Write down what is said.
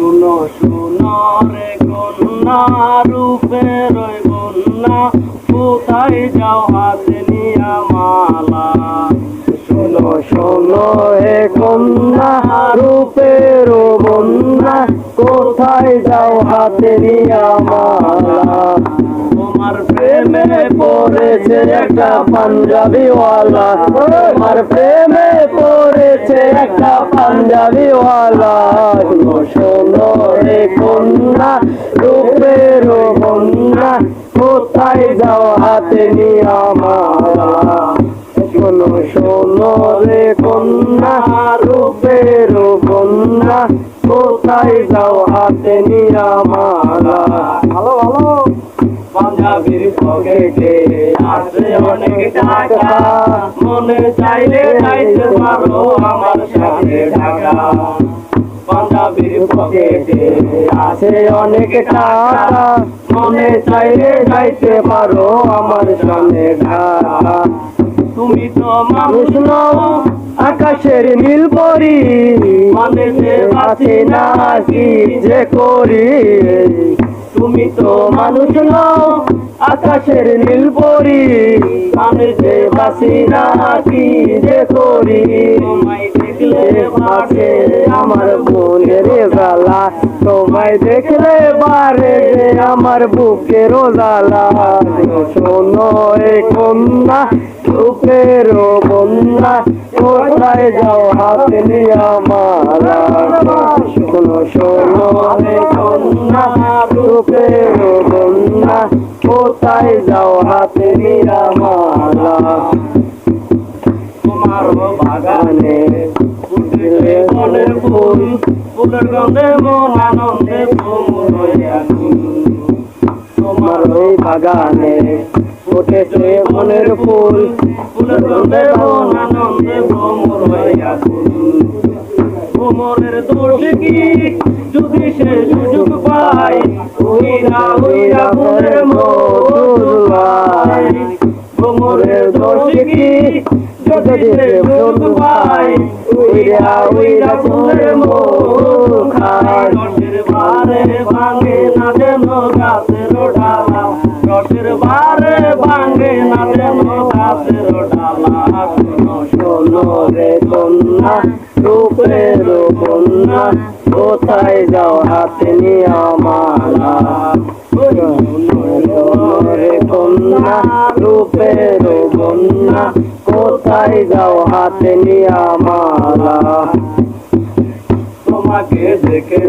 শুনো শুনো রে কন্যা রূপের ওই বন্যা কোথায় যাও হাতে নিয়া মালা। শোনো শোনো হে কন্যা রূপের বন্যা কোথায় যাও হাতে নিয়া মালা। তোমার প্রেমে পড়েছে একটা পাঞ্জাবিওয়ালা, তোমার প্রেমে পড়েছে একটা পাঞ্জাবিওয়ালা। শোনো শোনো রে কন্যা রূপের বন্যা কোথায় যাও হাতে নিয়া মালা। শোনো শোনো রে কন্যা রূপের বন্যা কোথায় যাও হাতে নিয়া মালা। ভালো ভালো। পাঞ্জাবির পকেটে আছে অনেক টাকা, মনে চাইলে চাইতে পারো আমার সাথে ঢাকা। পাঞ্জাবির পকেটে আছে অনেক টাকা, মনে চাইলে যাইতে পারো আমার সামনে ঢাকা। তুমি তো মানুষ নও আকাশের নীল পরি, মানে যে বাঁচি না কি যে করি। তুমি তো মানুষ নও আকাশের নীল পরি, মানে যে বাঁচি না কি যে করি। তোমায় দেখলে বাঁচে আমার মনের জ্বালা, তোমায় দেখলে বারে আমার বুকের জ্বালা। শোনো এ কন্যা রূপের বন্যা কোথায় যাও হাতে নিয়া মালা। শোনো শোনো এ কন্যা রূপের বন্যা কোথায় যাও হাতে নিয়া মালা। তোমার বাগানে ফুটে মনের ফুল, ফুলের গন্ধে মন আনন্দে ভ্রমর হয়ে আকুল। তোমার ওই বাগানে ফুটেছে মনের ফুল, ফুলের গন্ধে মন আনন্দে ভ্রমর হয়ে আকুল। ভ্রমরের দোষ কি যদি সে সুযোগ পায়, উইরা উইরা ফুলের মধুর পায়। ভ্রমরের দোষ কি যদি সে সুযোগ পায়, উইরা উইরা ফুলের মধু খায়। রসের বারে ভাঙে না যেন গাছের ডালা, রসের বারে ভাঙে না যেন গাছের ডালা। শোনো শোনো রে কন্যা রূপের বন্যা কোথায় যাও হাতে নিয়া মালা। শোনো রে কন্যা রূপের বন্যা কোথায় যাও হাতে নিয়া মালা। তোমাকে দেখে